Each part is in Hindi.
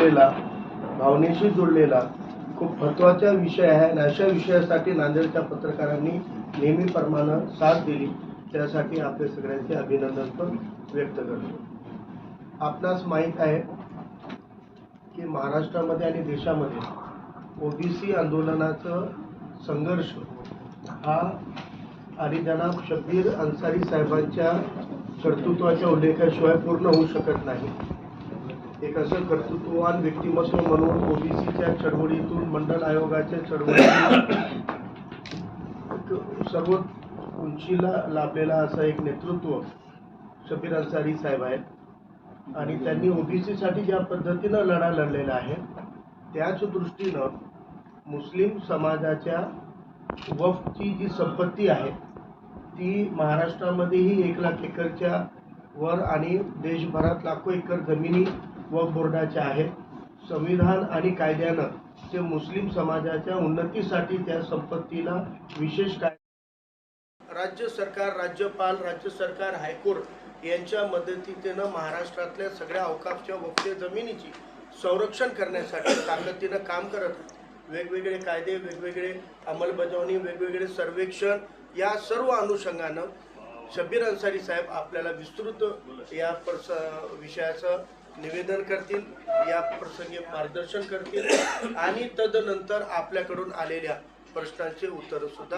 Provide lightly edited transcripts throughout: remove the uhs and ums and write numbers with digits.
जुळलेला, भावनेशी जुळलेला खूप महत्त्वाचा विषय आहे आणि अशा विषयासाठी नांदेडच्या पत्रकारांनी नेहमीप्रमाणे साथ दिली, त्यासाठी आपले सगळ्यांचे अभिनंदन पण व्यक्त करतो. आपणास माहीत आहे की महाराष्ट्रामध्ये आणि देशामध्ये ओबीसी आंदोलनाचं संघर्ष हा आणि जनाब शब्बीर अन्सारी साहेबांच्या कर्तृत्वाच्या उल्लेखाशिवाय पूर्ण होऊ शकत नाही. एक असं कर्तृत्ववान व्यक्तिमत्व म्हणून ओबीसीच्या चळवळीतून, मंडल आयोगाच्या चळवळीतून सर्व उंचीला लाभलेला असं एक नेतृत्व शब्बीर अन्सारी साहेब आहेत आणि त्यांनी ओबीसीसाठी ज्या पद्धतीनं लढा लढलेला आहे त्याच दृष्टीनं मुस्लिम समाजाच्या वक्फची जी संपत्ती आहे ती महाराष्ट्रामध्येही 1 लाख एकरच्या वर आणि देशभरात लाखो एकर जमिनी वक्फ बोर्डाच्या आहेत. संविधान आणि कायद्यानं ते मुस्लिम समाजाच्या उन्नतीसाठी त्या संपत्तीला विशेष काय राज्य सरकार, राज्यपाल, राज्य सरकार, हायकोर्ट यांच्या मदतीनं महाराष्ट्रातल्या सगळ्या अवकाफच्या वक्फ जमिनीची संरक्षण करण्यासाठी ताकदीनं काम करत आहे. वेगवेगळे कायदे, वेगवेगळे अंमलबजावणी, वेगवेगळे सर्वेक्षण या सर्व अनुषंगानं शब्बीर अन्सारी साहेब आपल्याला विस्तृत या विषयाचं निवेदन करतील, या प्रसंगी मार्गदर्शन करतील आणि तदनंतर आपल्याकडून आलेल्या प्रश्नांचे उत्तर सुद्धा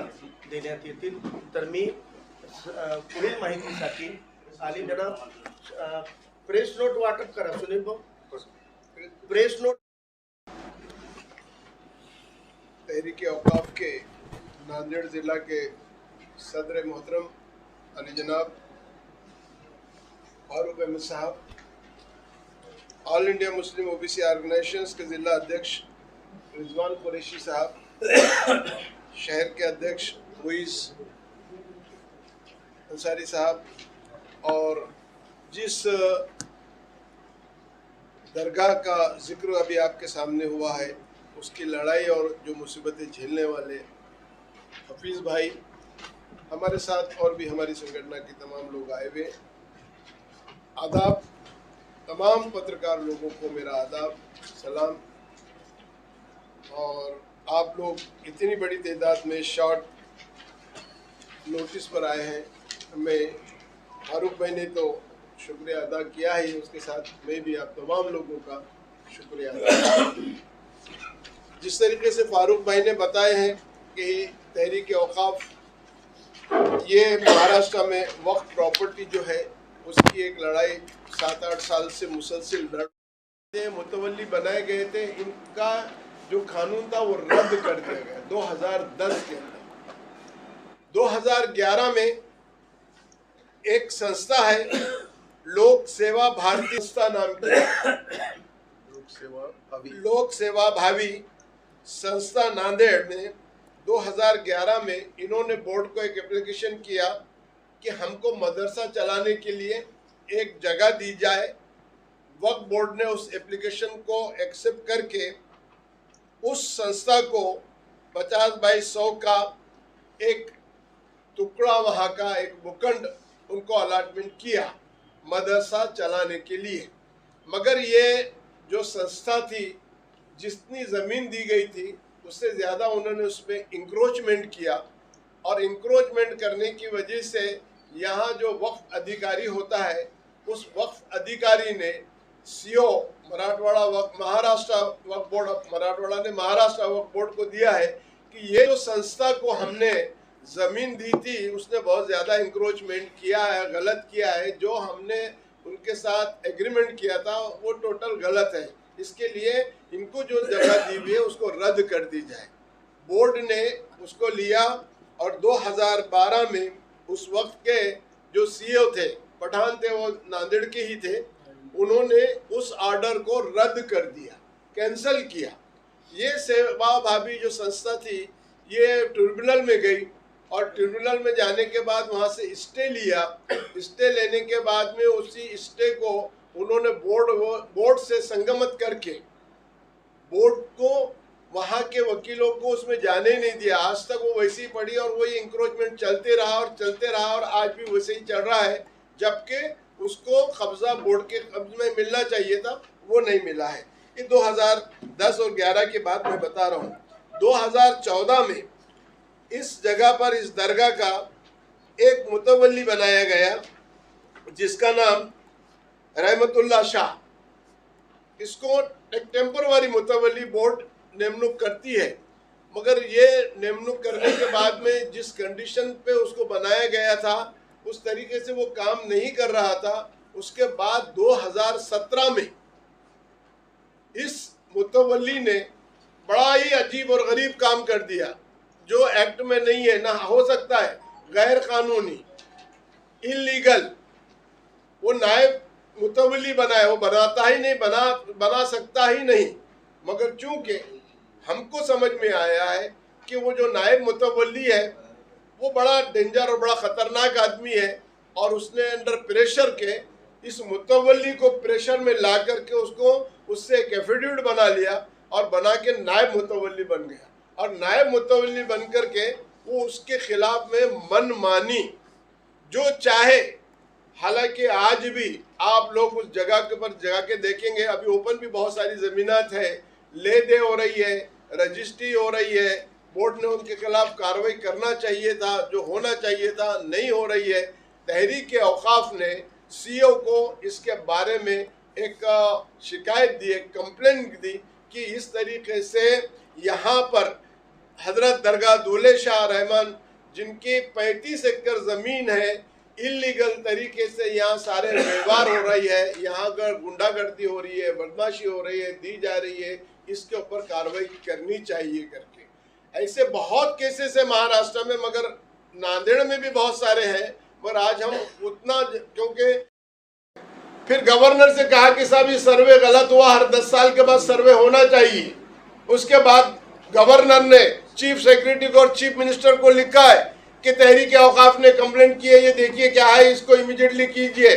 देण्यात येतील. तर मी पुढील माहितीसाठी आली जनाब प्रेस नोट वाटप करा. सुनील भाऊ, प्रेस नोट. तहरीक औकाफ के नांदेड़ ज़िला के सदर मोहतरम अली जनाब फारूक अहमद साहब, all India Muslim OBC organisations के ज़िला अध्यक्ष रिजवान कुरैशी साहब, शहर के अध्यक्ष मुइज़ अंसारी साहब, और जिस दरगाह का जिक्र अभी आपके सामने हुआ है उसकी लड़ाई और जो मुसीबतें झेलने वाले हफीज़ भाई, हमारे साथ और भी हमारी संगठन के तमाम लोग आए हुए, आदाब, तमाम पत्रकार लोगों को मेरा आदाब, सलाम। और आप लोग इतनी बड़ी तादाद में शॉर्ट नोटिस पर आए हैं, हमें फारूक भाई ने तो शुक्रिया अदा किया है, उसके साथ मैं भी आप तमाम लोगों का शुक्रिया अदा करता हूं। जिस तरीके से फारूक भाई ने बताए हैं कि तहरीक औकाफ ये महाराष्ट्र में वक्फ प्रॉपर्टी जो है उसकी एक लड़ाई 7-8 साल से मुसलसिल लड़ते मुतवल्ली बनाए गए थे। इनका जो कानून था वो रद्द कर दिया गया 2010 के अंदर। 2011 में एक संस्था है लोक सेवा भारती संस्था नाम की, लोक सेवा भावी संस्था नांदेड़ में 2011 में इन्होंने बोर्ड को एक एप्लीकेशन किया कि हमको मदरसा चलाने के लिए एक जगह दी जाए। वक्फ बोर्ड ने उस एप्लीकेशन को एक्सेप्ट करके उस संस्था को 50 बाई 100 का एक टुकड़ा वहाँ का एक भूखंड उनको अलॉटमेंट किया मदरसा चलाने के लिए। मगर ये जो संस्था थी, जितनी ज़मीन दी गई थी उससे ज़्यादा उन्होंने उसमें इंक्रोचमेंट किया, और इंक्रोचमेंट करने की वजह से यहाँ जो वक्फ अधिकारी होता है उस वक्फ अधिकारी ने CO Marathwada Maharashtra Waqf board of Marathwada ने महाराष्ट्र वक्फ बोर्ड को दिया है कि ये जो संस्था को हमने ज़मीन दी थी उसने बहुत ज़्यादा इंक्रोचमेंट किया है, गलत किया है। जो हमने उनके साथ एग्रीमेंट किया था वो टोटल गलत है, इसके लिए इनको जो जगह दी हुई है उसको रद्द कर दी जाए। बोर्ड ने उसको लिया और 2012 में उस वक्त के जो सीईओ थे, पठान थे, वो नांदेड़ के ही थे, उन्होंने उस ऑर्डर को रद्द कर दिया, कैंसिल किया। ये सेवा भाभी जो संस्था थी ये ट्रिब्यूनल में गई और ट्रिब्यूनल में जाने के बाद वहाँ से स्टे लिया। स्टे लेने के बाद में उसी स्टे को उन्होंने बोर्ड से संगमत करके बोर्ड को, वहाँ के वकीलों को उसमें जाने नहीं दिया। आज तक वो वैसे ही पड़ी और वही इंक्रोचमेंट चलते रहा और आज भी वैसे ही चल रहा है, जबकि उसको कब्जा बोर्ड के कब्जे में मिलना चाहिए था, वो नहीं मिला है। ये 2010 और 11 की बात मैं बता रहा हूँ। 2014 में इस जगह पर इस दरगाह का एक मुतवल्ली बनाया गया जिसका नाम रहमतुल्लाह शाह। इसको एक टेम्पररी मुतवल्ली बोर्ड निमणूक करती है, मगर ये निमणूक करने के बाद में जिस कंडीशन पे उसको बनाया गया था उस तरीके से वो काम नहीं कर रहा था। उसके बाद 2017 में इस मुतवल्ली ने बड़ा ही अजीब और गरीब काम कर दिया जो एक्ट में नहीं है, ना हो सकता है, गैर कानूनी, इलीगल। वो नायब मुतवल्ली बनाए, वो बनाता ही नहीं, बना सकता ही नहीं। मगर चूंकि हमको समझ में आया है कि वो जो नायब मुतवल्ली है वो बड़ा डेंजर और बड़ा ख़तरनाक आदमी है, और उसने अंडर प्रेशर के इस मुतवल्ली को प्रेशर में ला करके उससे एक एफिडेविट बना लिया और बना के नायब मुतवल्ली बन गया। और नायब मुतवल्ली बन करके वो उसके खिलाफ में मनमानी जो चाहे, हालांकि आज भी आप लोग उस जगह के ऊपर जगह के देखेंगे, अभी ओपन भी बहुत सारी ज़मीनात है, ले दे हो रही है, रजिस्ट्री हो रही है। बोर्ड ने उनके खिलाफ कार्रवाई करना चाहिए था, जो होना चाहिए था, नहीं हो रही है। तहरीक औकाफ ने सीओ को इसके बारे में एक शिकायत दी, एक कंप्लेंट दी कि इस तरीके से यहाँ पर हजरत दरगाह दौले शाह रहमान जिनकी 35 एकड़ ज़मीन है, इलीगल तरीके से यहाँ सारे व्यवहार हो रही है, यहाँ अगर गुंडागर्दी हो रही है, बदमाशी हो रही है, दी जा रही है, इसके ऊपर कार्रवाई करनी चाहिए करके। ऐसे बहुत केसेस है महाराष्ट्र में, मगर नांदेड़ में भी बहुत सारे हैं। मगर आज हम उतना, क्योंकि फिर गवर्नर से कहा कि साहब ये सर्वे गलत हुआ, हर 10 साल के बाद सर्वे होना चाहिए। उसके बाद गवर्नर ने चीफ सेक्रेटरी को और चीफ मिनिस्टर को लिखा है कि तहरीक औकाफ ने कंप्लेंट की है, ये देखिए क्या है, इसको इमीडिएटली कीजिए।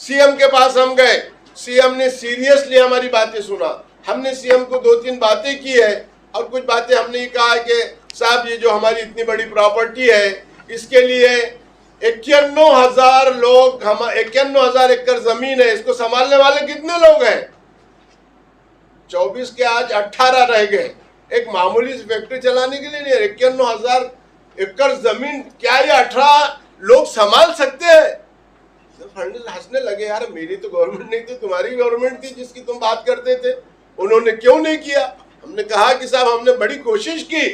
सीएम के पास हम गए, सीएम ने सीरियसली हमारी बातें सुना। हमने सीएम को 2-3 बातें की है, और कुछ बातें हमने ये कहा है कि साहब ये जो हमारी इतनी बड़ी प्रॉपर्टी है इसके लिए 51,000 लोग, 51,000 एकड़ जमीन है, इसको संभालने वाले कितने लोग हैं? 24 के आज 18 रह गए। एक मामूली फैक्ट्री चलाने के लिए नहीं, 51,000 एकड़ जमीन क्या ये 18 लोग संभाल सकते हैं? फर्नांडिस हंसने लगे, यार मेरी तो गवर्नमेंट नहीं थी, तुम्हारी गवर्नमेंट थी जिसकी तुम बात करते थे, उन्होंने क्यों नहीं किया? हमने कहा कि साहब हमने बड़ी कोशिश की,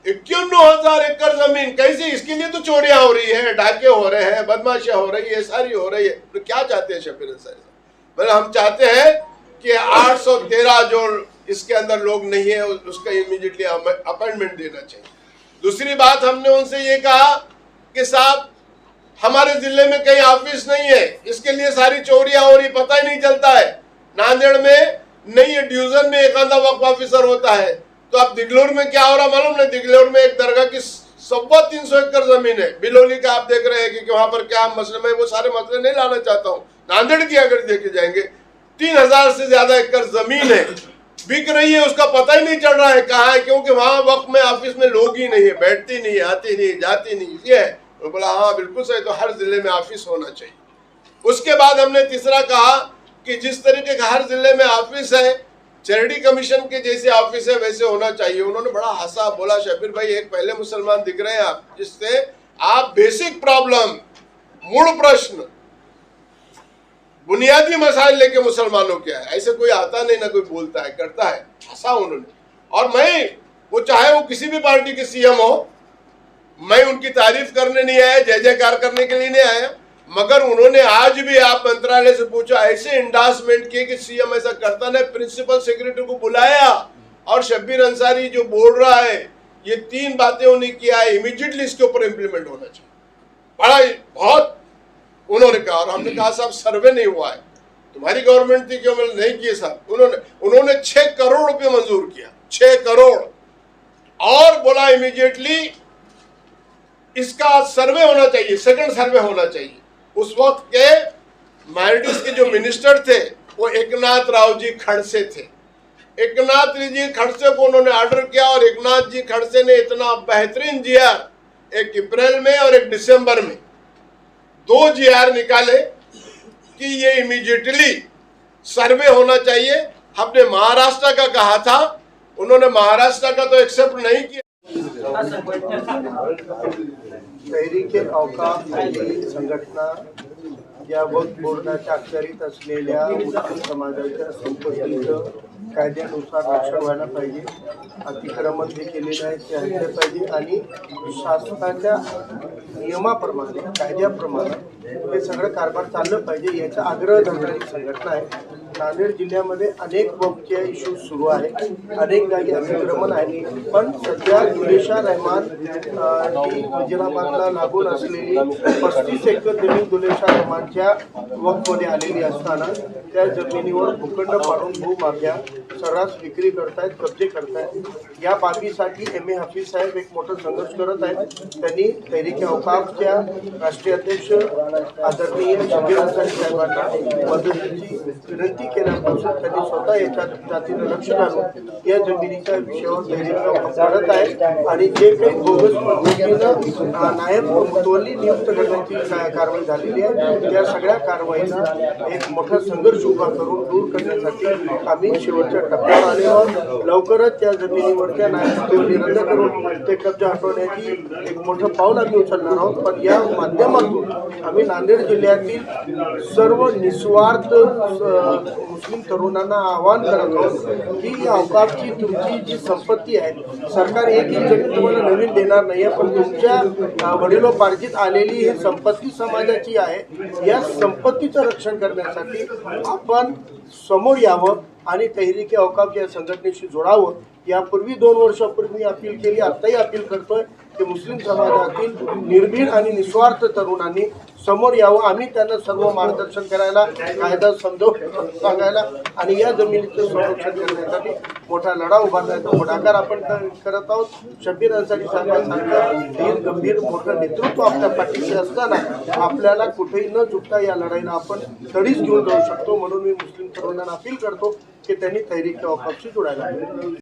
51,000 एकड़ जमीन कैसे? इसके लिए तो चोरियां हो रही है, डाके हो रहे हैं, बदमाशियां हो रही है, सारी हो रही है। तो क्या चाहते हैं शब्बीर अंसारी साहब? मतलब हम चाहते हैं कि 813 जो इसके अंदर लोग नहीं है उसका इमीडिएटली अपॉइंटमेंट देना चाहिए। दूसरी बात, हमने उनसे ये कहा कि साहब हमारे जिले में कहीं ऑफिस नहीं है, इसके लिए सारी चोरियां हो रही, पता ही नहीं चलता है। नांदेड़ में नहीं है, डिवीजन में एक आधा वक्फ ऑफिसर होता है। तो अब दिगलूर में क्या हो रहा मालूम नहीं? दिगलूर में एक दरगाह की 350 एकड़ जमीन है, बिलोली का आप देख रहे हैं कि वहां पर क्या मसले में, वो सारे मसले नहीं लाना चाहता हूँ। नांदेड़ की अगर देखे जाएंगे 3000 से ज्यादा एकड़ जमीन है, बिक रही है, उसका पता ही नहीं चल रहा है कहाँ है, क्योंकि वहां वक्त में ऑफिस में लोग ही नहीं है, बैठती नहीं, आती नहीं, जाती नहीं, ये है। तो बोला हाँ बिल्कुल सही, तो हर जिले में ऑफिस होना चाहिए। उसके बाद हमने तीसरा कहा कि जिस तरीके का हर जिले में ऑफिस है, चैरिटी कमीशन के जैसे ऑफिस है वैसे होना चाहिए। उन्होंने बड़ा हंसा, बोला शब्बीर भाई एक पहले मुसलमान दिख रहे हैं आप, जिससे आप बेसिक प्रॉब्लम, मूल प्रश्न, बुनियादी मसाइल लेके मुसलमानों के आए, ऐसे कोई आता नहीं, ना कोई बोलता है, करता है। हंसा उन्होंने। और मैं, वो चाहे वो किसी भी पार्टी के सीएम हो, मैं उनकी तारीफ करने नहीं आया, जय जयकार करने के लिए नहीं आया, मगर उन्होंने आज भी आप मंत्रालय से पूछा, ऐसे इंडोर्समेंट किए कि सीएम ऐसा करता नहीं, प्रिंसिपल सेक्रेटरी को बुलाया और शब्बीर अंसारी जो बोल रहा है ये 3 बातें उन्हें किया है, इमीडिएटली इसके ऊपर इंप्लीमेंट होना चाहिए। बड़ा बहुत उन्होंने कहा। और हमने कहा साहब सर्वे नहीं हुआ है, तुम्हारी गवर्नमेंट थी क्यों नहीं किए साहब? उन्होंने 6 करोड़ रुपए मंजूर किया, 6 करोड़, और बोला इमीडिएटली इसका सर्वे होना चाहिए, सेकंड सर्वे होना चाहिए। उस वक्त के माइनॉरिटीज के जो मिनिस्टर थे वो एकनाथ राव जी खड़से थे। एकनाथ जी खड़से को उन्होंने ऑर्डर किया, और एकनाथ जी खड़से ने इतना बेहतरीन जीआर, एक अप्रैल में और एक दिसंबर में 2 जीआर निकाले कि ये इमीडिएटली सर्वे होना चाहिए, हमने महाराष्ट्र का कहा था, उन्होंने महाराष्ट्र का तो एक्सेप्ट नहीं किया। तहरीके औकाफ ही संघटना या वक्फ बोर्डाच्या अखत्यारीत असलेल्या मुस्लिम समाजाच्या संपत्तीचं कायद्यानुसार रक्षण व्हायला पाहिजे. अतिक्रमण जे केलेलं आहे ते हटले पाहिजे आणि शासनाच्या नियमाप्रमाणे कायद्याप्रमाणे हे सगळं कारभार चाललं पाहिजे याचा आग्रह धरणारी संघटना आहे. नांदेड जिल्ह्यामध्ये अनेक वक्फचे इश्यूज सुरू आहेत, अनेक जागी अतिक्रमण आहे, पण सध्या दुलेशा रहमान जी वजिराबादला लागून असलेली 35 एकर जमीन दुलेशा रहमानच्या वक्फमध्ये आलेली असताना त्या जमिनीवर भूखंड पाडून भूमाफिया सर्रास विक्री करतायत, कब्जे करतायत. या बाबीसाठी MA हफीज साहेब एक मोठा संघर्ष करत आहेत. त्यांनी तहरीके औकाफच्या राष्ट्रीय अध्यक्ष आदरणीय शबीर अन्सारी साहेबांना मदतीची विनंती केल्यापासून त्यांनी स्वतः याच्या जातीनं लक्ष घालून या जमिनीच्या विषयावर तहरीके औकाफ करत आहे आणि जे काही बोगस पद्धतीनं नायब मुतवल्ली नियुक्त करण्याची कारवाई झालेली आहे त्या सगळ्या कारवाईचा एक मोठा संघर्ष उभा करून दूर करण्यासाठी आम्ही शेवटच्या टप्प्यावर आले आहोत. लवकरच त्या जमिनीवरच्या नायब मुतवल्ली रद्द करून ते कब्जा हटवण्याची एक मोठं पाऊल आम्ही उचलणार आहोत. पण या माध्यमातून आम्ही नांदेड जिल्ह्यातील सर्व निस्वार्थ मुस्लिम तरुणांना आवाहन करत आहोत की या औकाफची तुमची जी संपत्ती आहे, सरकार एकही जमीन तुम्हाला नवीन देणार नाही आहे, पण तुमच्या वडिलोपार्जित आलेली ही संपत्ती समाजाची आहे. या संपत्तीचं रक्षण करण्यासाठी आपण समोर यावं आणि तहरीके औकाफ या संघटनेशी जोडावं. यापूर्वी 2 वर्षापूर्वी मी अपील केली, आत्ताही अपील करतोय की मुस्लिम समाजातील निर्भीड आणि निस्वार्थ तरुणांनी समोर यावं. आम्ही त्यांना सर्व मार्गदर्शन करायला, कायदा समजावून सांगायला आणि या जमिनीचं संरक्षण करण्यासाठी मोठा लढा उभारण्याचा पुढाकार आपण करत आहोत. शबीर अन्सारी साहेबांसारखं धीर गंभीर मोठं नेतृत्व आपल्या पाठीशी असताना आपल्याला कुठेही न चुकता या लढाईला आपण तडीच घेऊन जाऊ शकतो. म्हणून मी मुस्लिम तरुणांना अपील करतो की त्यांनी तहरीके औकाफशी जोडायला.